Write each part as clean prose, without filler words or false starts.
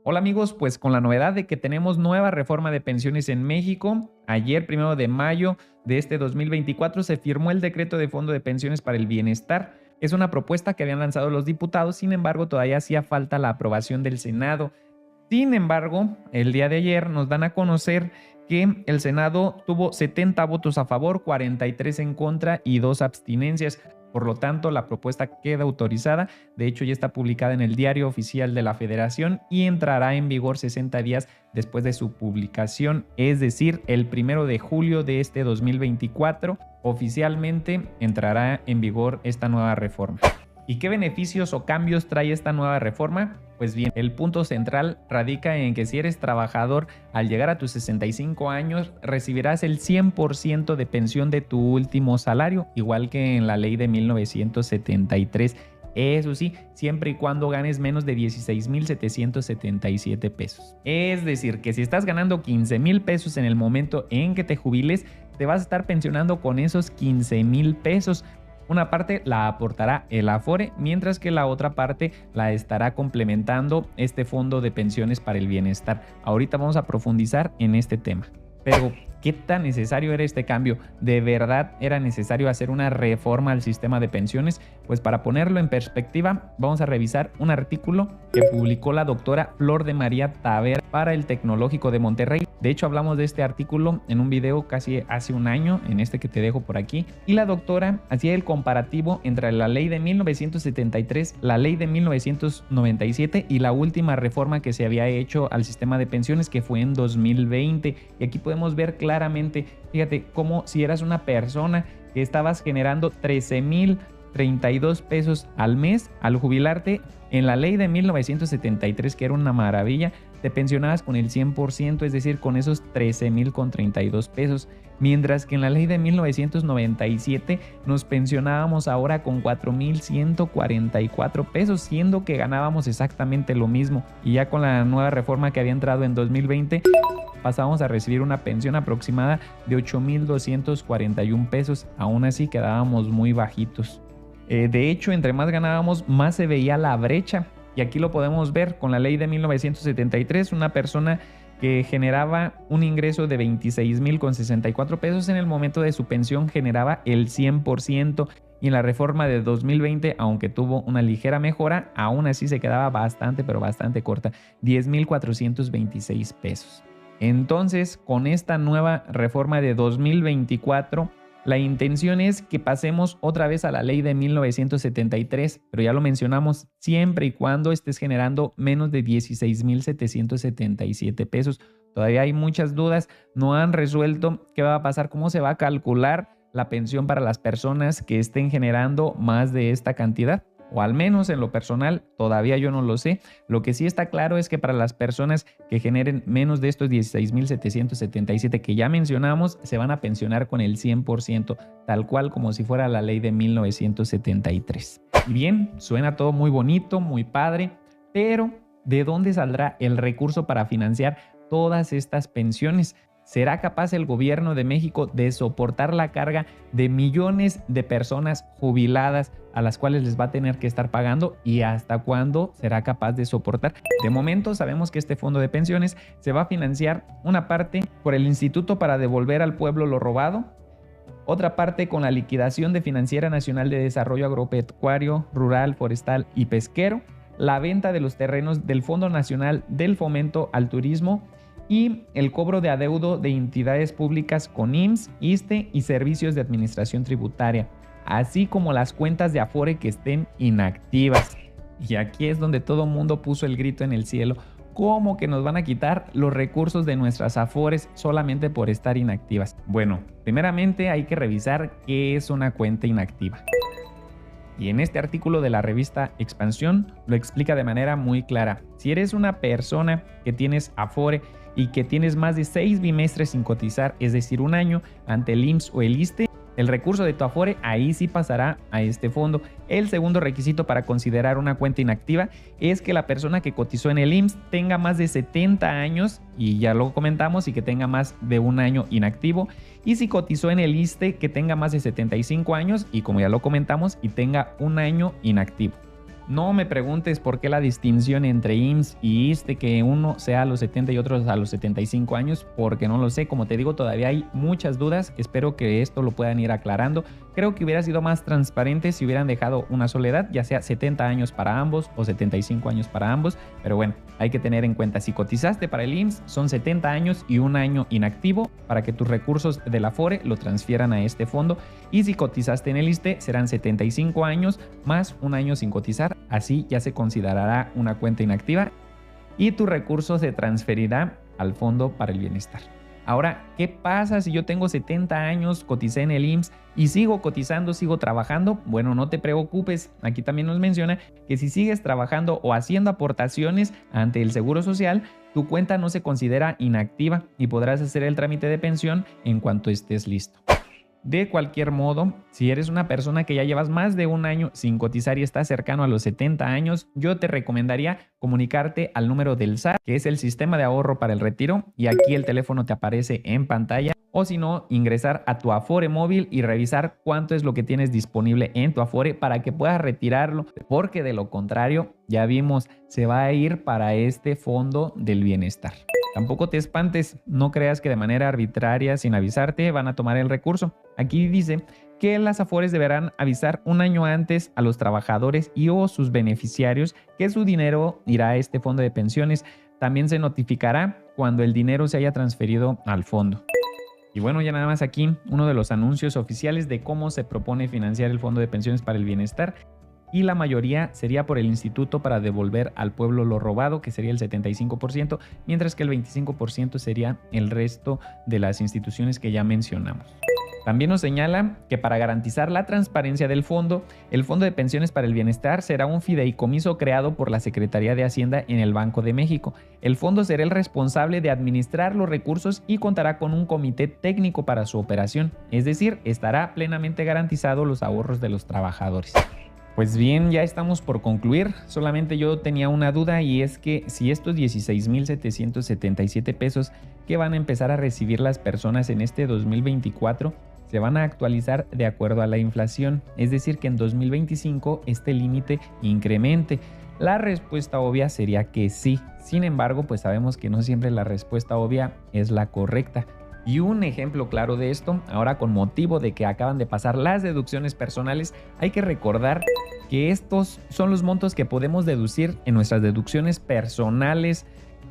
Hola amigos, pues con la novedad de que tenemos nueva reforma de pensiones en México, ayer 1 de mayo de este 2024 se firmó el decreto de Fondo de Pensiones para el Bienestar. Es una propuesta que habían lanzado los diputados, sin embargo todavía hacía falta la aprobación del Senado. Sin embargo, el día de ayer nos dan a conocer que el Senado tuvo 70 votos a favor, 43 en contra y 2 abstinencias. Por lo tanto, la propuesta queda autorizada. De hecho, ya está publicada en el Diario Oficial de la Federación y entrará en vigor 60 días después de su publicación, es decir, el 1 de julio de este 2024, oficialmente entrará en vigor esta nueva reforma. ¿Y qué beneficios o cambios trae esta nueva reforma? Pues bien, el punto central radica en que si eres trabajador, al llegar a tus 65 años, recibirás el 100% de pensión de tu último salario, igual que en la ley de 1973. Eso sí, siempre y cuando ganes menos de 16,777 pesos. Es decir, que si estás ganando 15,000 pesos en el momento en que te jubiles, te vas a estar pensionando con esos 15,000 pesos. Una parte la aportará el Afore, mientras que la otra parte la estará complementando este fondo de pensiones para el bienestar. Ahorita vamos a profundizar en este tema. Pero, ¿qué tan necesario era este cambio? ¿De verdad era necesario hacer una reforma al sistema de pensiones? Pues para ponerlo en perspectiva, vamos a revisar un artículo que publicó la doctora Flor de María Taver para el Tecnológico de Monterrey. De hecho, hablamos de este artículo en un video casi hace un año, en este que te dejo por aquí. Y la doctora hacía el comparativo entre la ley de 1973, la ley de 1997 y la última reforma que se había hecho al sistema de pensiones, que fue en 2020. Y aquí podemos ver claramente, fíjate, cómo si eras una persona que estabas generando 13,032 pesos al mes al jubilarte, en la ley de 1973, que era una maravilla, te pensionabas con el 100%, es decir, con esos 13,032 pesos. Mientras que en la ley de 1997 nos pensionábamos ahora con 4,144 pesos, siendo que ganábamos exactamente lo mismo. Y ya con la nueva reforma que había entrado en 2020, pasábamos a recibir una pensión aproximada de 8,241 pesos. Aún así quedábamos muy bajitos. De hecho, entre más ganábamos, más se veía la brecha. Y aquí lo podemos ver con la ley de 1973, una persona que generaba un ingreso de 26,064 pesos en el momento de su pensión generaba el 100%. Y en la reforma de 2020, aunque tuvo una ligera mejora, aún así se quedaba bastante, pero bastante corta, 10,426 pesos. Entonces, con esta nueva reforma de 2024, la intención es que pasemos otra vez a la ley de 1973, pero ya lo mencionamos, siempre y cuando estés generando menos de 16,777 pesos. Todavía hay muchas dudas, no han resuelto qué va a pasar, cómo se va a calcular la pensión para las personas que estén generando más de esta cantidad. O al menos en lo personal, todavía yo no lo sé. Lo que sí está claro es que para las personas que generen menos de estos 16,777 que ya mencionamos, se van a pensionar con el 100%, tal cual como si fuera la ley de 1973. Y bien, suena todo muy bonito, muy padre, pero ¿de dónde saldrá el recurso para financiar todas estas pensiones? ¿Será capaz el gobierno de México de soportar la carga de millones de personas jubiladas a las cuales les va a tener que estar pagando? ¿Y hasta cuándo será capaz de soportar? De momento sabemos que este fondo de pensiones se va a financiar una parte por el Instituto para Devolver al Pueblo lo Robado, otra parte con la liquidación de Financiera Nacional de Desarrollo Agropecuario, Rural, Forestal y Pesquero, la venta de los terrenos del Fondo Nacional del Fomento al Turismo y el cobro de adeudo de entidades públicas con IMSS, ISSSTE y servicios de administración tributaria, así como las cuentas de Afore que estén inactivas. Y aquí es donde todo mundo puso el grito en el cielo. ¿Cómo que nos van a quitar los recursos de nuestras Afores solamente por estar inactivas? Bueno, primeramente hay que revisar qué es una cuenta inactiva. Y en este artículo de la revista Expansión lo explica de manera muy clara. Si eres una persona que tienes Afore y que tienes más de 6 bimestres sin cotizar, es decir, un año ante el IMSS o el ISSSTE, el recurso de tu Afore ahí sí pasará a este fondo. El segundo requisito para considerar una cuenta inactiva es que la persona que cotizó en el IMSS tenga más de 70 años, y ya lo comentamos, y que tenga más de un año inactivo. Y si cotizó en el ISSSTE, que tenga más de 75 años y, como ya lo comentamos, y tenga un año inactivo. No me preguntes por qué la distinción entre IMSS y ISSSTE, que uno sea a los 70 y otros a los 75 años, porque no lo sé. Como te digo, todavía hay muchas dudas. Espero que esto lo puedan ir aclarando. Creo que hubiera sido más transparente si hubieran dejado una sola edad, ya sea 70 años para ambos o 75 años para ambos. Pero bueno, hay que tener en cuenta, si cotizaste para el IMSS, son 70 años y un año inactivo para que tus recursos de la Afore lo transfieran a este fondo. Y si cotizaste en el ISSSTE, serán 75 años más un año sin cotizar. Así ya se considerará una cuenta inactiva y tu recurso se transferirá al Fondo para el Bienestar. Ahora, ¿qué pasa si yo tengo 70 años, coticé en el IMSS y sigo cotizando, sigo trabajando? Bueno, no te preocupes. Aquí también nos menciona que si sigues trabajando o haciendo aportaciones ante el Seguro Social, tu cuenta no se considera inactiva y podrás hacer el trámite de pensión en cuanto estés listo. De cualquier modo, si eres una persona que ya llevas más de un año sin cotizar y estás cercano a los 70 años, yo te recomendaría comunicarte al número del SAR, que es el Sistema de Ahorro para el Retiro, y aquí el teléfono te aparece en pantalla, o si no, ingresar a tu Afore móvil y revisar cuánto es lo que tienes disponible en tu Afore para que puedas retirarlo, porque de lo contrario, ya vimos, se va a ir para este Fondo del Bienestar. Tampoco te espantes, no creas que de manera arbitraria, sin avisarte, van a tomar el recurso. Aquí dice que las Afores deberán avisar un año antes a los trabajadores y o sus beneficiarios que su dinero irá a este fondo de pensiones. También se notificará cuando el dinero se haya transferido al fondo. Y bueno, ya nada más aquí uno de los anuncios oficiales de cómo se propone financiar el Fondo de Pensiones para el Bienestar. Y la mayoría sería por el Instituto para devolver al pueblo lo robado, que sería el 75%, mientras que el 25% sería el resto de las instituciones que ya mencionamos. También nos señala que para garantizar la transparencia del fondo, el Fondo de Pensiones para el Bienestar será un fideicomiso creado por la Secretaría de Hacienda en el Banco de México. El fondo será el responsable de administrar los recursos y contará con un comité técnico para su operación, es decir, estará plenamente garantizado los ahorros de los trabajadores. Pues bien, ya estamos por concluir. Solamente yo tenía una duda, y es que si estos 16,777 pesos que van a empezar a recibir las personas en este 2024 se van a actualizar de acuerdo a la inflación, es decir, que en 2025 este límite incremente. La respuesta obvia sería que sí. Sin embargo, pues sabemos que no siempre la respuesta obvia es la correcta. Y un ejemplo claro de esto, ahora con motivo de que acaban de pasar las deducciones personales, hay que recordar que estos son los montos que podemos deducir en nuestras deducciones personales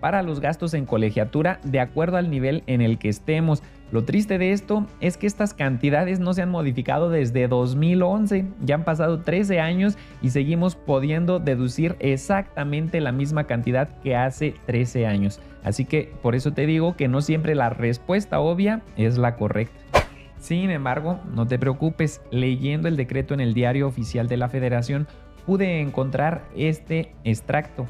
para los gastos en colegiatura de acuerdo al nivel en el que estemos. Lo triste de esto es que estas cantidades no se han modificado desde 2011, ya han pasado 13 años y seguimos pudiendo deducir exactamente la misma cantidad que hace 13 años. Así que por eso te digo que no siempre la respuesta obvia es la correcta. Sin embargo, no te preocupes, leyendo el decreto en el Diario Oficial de la Federación pude encontrar este extracto.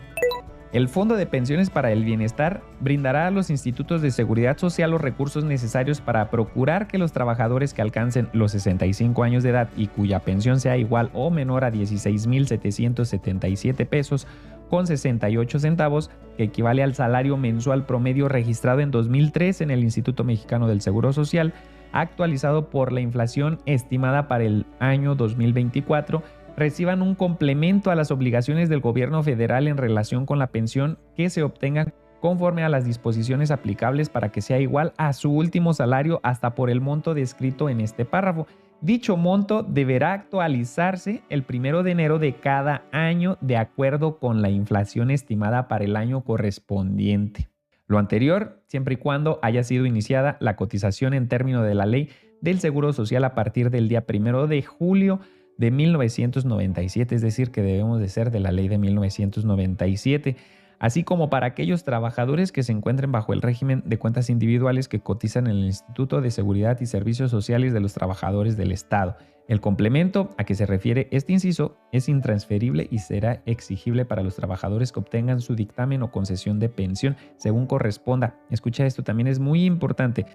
El Fondo de Pensiones para el Bienestar brindará a los institutos de seguridad social los recursos necesarios para procurar que los trabajadores que alcancen los 65 años de edad y cuya pensión sea igual o menor a 16,777 pesos con 68 centavos, que equivale al salario mensual promedio registrado en 2003 en el Instituto Mexicano del Seguro Social, actualizado por la inflación estimada para el año 2024, reciban un complemento a las obligaciones del gobierno federal en relación con la pensión que se obtenga conforme a las disposiciones aplicables para que sea igual a su último salario hasta por el monto descrito en este párrafo. Dicho monto deberá actualizarse el 1 de enero de cada año de acuerdo con la inflación estimada para el año correspondiente. Lo anterior, siempre y cuando haya sido iniciada la cotización en términos de la Ley del Seguro Social a partir del día 1 de julio de 1997, es decir, que debemos de ser de la ley de 1997, así como para aquellos trabajadores que se encuentren bajo el régimen de cuentas individuales que cotizan en el Instituto de Seguridad y Servicios Sociales de los Trabajadores del Estado. El complemento a que se refiere este inciso es intransferible y será exigible para los trabajadores que obtengan su dictamen o concesión de pensión según corresponda. Escucha esto, también es muy importante.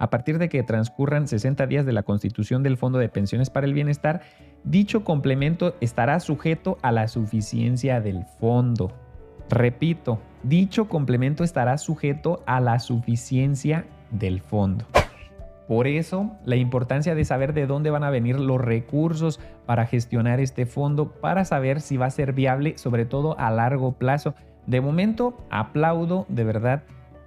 A partir de que transcurran 60 días de la constitución del Fondo de Pensiones para el Bienestar, dicho complemento estará sujeto a la suficiencia del fondo. Repito, dicho complemento estará sujeto a la suficiencia del fondo. Por eso, la importancia de saber de dónde van a venir los recursos para gestionar este fondo, para saber si va a ser viable, sobre todo a largo plazo. De momento, aplaudo de verdad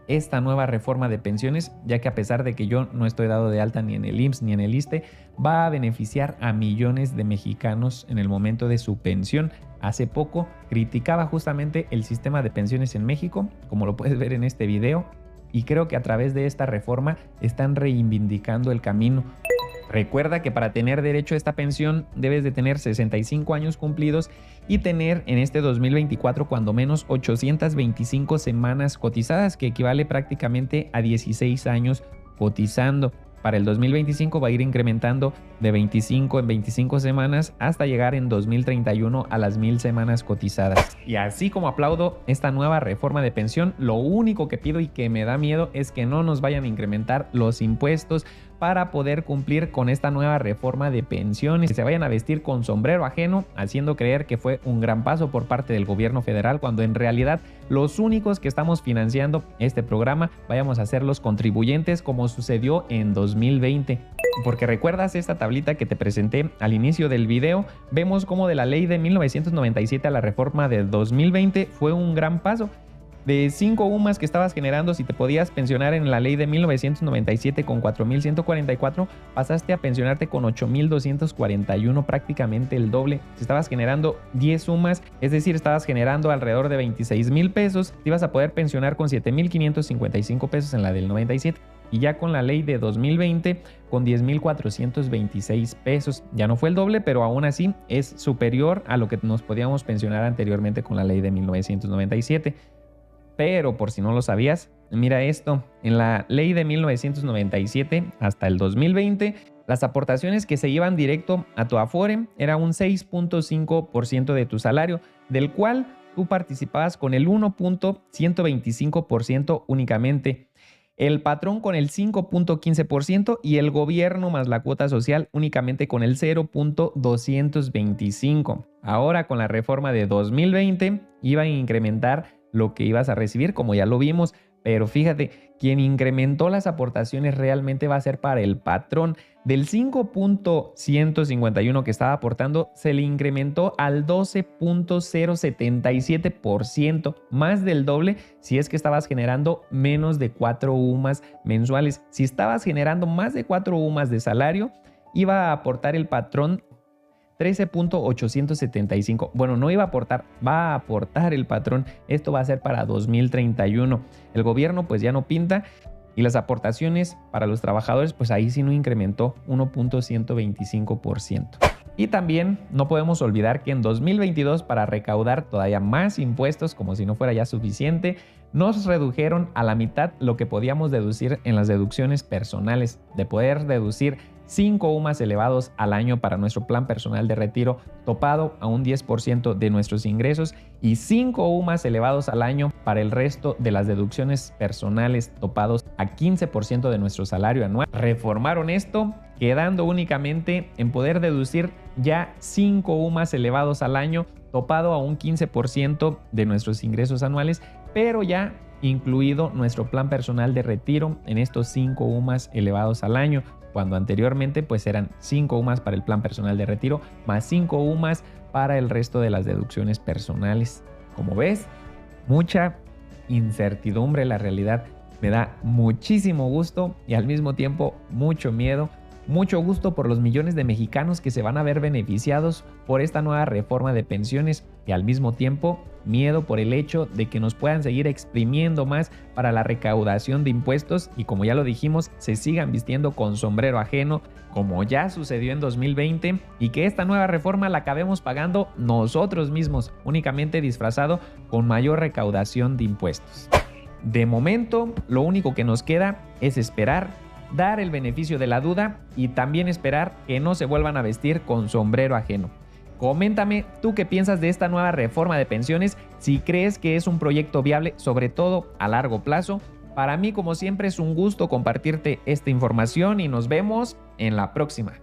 esta nueva reforma de pensiones, ya que a pesar de que yo no estoy dado de alta ni en el IMSS ni en el ISSSTE, va a beneficiar a millones de mexicanos en el momento de su pensión. Hace poco criticaba justamente el sistema de pensiones en México, como lo puedes ver en este video, y creo que a través de esta reforma están reivindicando el camino. Recuerda que para tener derecho a esta pensión debes de tener 65 años cumplidos y tener en este 2024 cuando menos 825 semanas cotizadas, que equivale prácticamente a 16 años cotizando. Para el 2025 va a ir incrementando de 25 en 25 semanas hasta llegar en 2031 a las 1000 semanas cotizadas. Y así como aplaudo esta nueva reforma de pensión, lo único que pido y que me da miedo es que no nos vayan a incrementar los impuestos para poder cumplir con esta nueva reforma de pensiones, que se vayan a vestir con sombrero ajeno, haciendo creer que fue un gran paso por parte del gobierno federal, cuando en realidad los únicos que estamos financiando este programa vayamos a ser los contribuyentes, como sucedió en 2020. Porque recuerdas esta tablita que te presenté al inicio del video, vemos como de la ley de 1997 a la reforma de 2020 fue un gran paso. De 5 UMAS que estabas generando, si te podías pensionar en la ley de 1997 con 4,144, pasaste a pensionarte con 8,241, prácticamente el doble. Si estabas generando 10 UMAS, es decir, estabas generando alrededor de 26,000 pesos, te ibas a poder pensionar con 7,555 pesos en la del 97. Y ya con la ley de 2020 con 10,426 pesos. Ya no fue el doble, pero aún así es superior a lo que nos podíamos pensionar anteriormente con la ley de 1997. Pero por si no lo sabías, mira esto, en la ley de 1997 hasta el 2020, las aportaciones que se iban directo a tu Afore era un 6.5% de tu salario, del cual tú participabas con el 1.125% únicamente, el patrón con el 5.15% y el gobierno más la cuota social únicamente con el 0.225. Ahora con la reforma de 2020 iban a incrementar lo que ibas a recibir, como ya lo vimos, pero fíjate, quien incrementó las aportaciones realmente va a ser para el patrón. Del 5.151 que estaba aportando, se le incrementó al 12.077%, más del doble si es que estabas generando menos de 4 UMAS mensuales. Si estabas generando más de 4 UMAS de salario, iba a aportar el patrón 13.875. Bueno, no iba a aportar, va a aportar el patrón. Esto va a ser para 2031. El gobierno pues ya no pinta y las aportaciones para los trabajadores pues ahí sí no incrementó 1.125%. Y también no podemos olvidar que en 2022, para recaudar todavía más impuestos, como si no fuera ya suficiente, nos redujeron a la mitad lo que podíamos deducir en las deducciones personales. De poder deducir 5 UMAS elevados al año para nuestro plan personal de retiro topado a un 10% de nuestros ingresos y 5 UMAS elevados al año para el resto de las deducciones personales topados a 15% de nuestro salario anual. Reformaron esto, quedando únicamente en poder deducir ya 5 UMAS elevados al año topado a un 15% de nuestros ingresos anuales, pero ya incluido nuestro plan personal de retiro en estos 5 UMAS elevados al año, cuando anteriormente pues eran 5 UMAS para el plan personal de retiro más 5 UMAS para el resto de las deducciones personales. Como ves, mucha incertidumbre la realidad. Me da muchísimo gusto y al mismo tiempo mucho miedo. Mucho gusto por los millones de mexicanos que se van a ver beneficiados por esta nueva reforma de pensiones y al mismo tiempo miedo por el hecho de que nos puedan seguir exprimiendo más para la recaudación de impuestos y, como ya lo dijimos, se sigan vistiendo con sombrero ajeno como ya sucedió en 2020 y que esta nueva reforma la acabemos pagando nosotros mismos, únicamente disfrazado con mayor recaudación de impuestos. De momento, lo único que nos queda es esperar, dar el beneficio de la duda y también esperar que no se vuelvan a vestir con sombrero ajeno. Coméntame tú qué piensas de esta nueva reforma de pensiones, si crees que es un proyecto viable, sobre todo a largo plazo. Para mí, como siempre, es un gusto compartirte esta información y nos vemos en la próxima.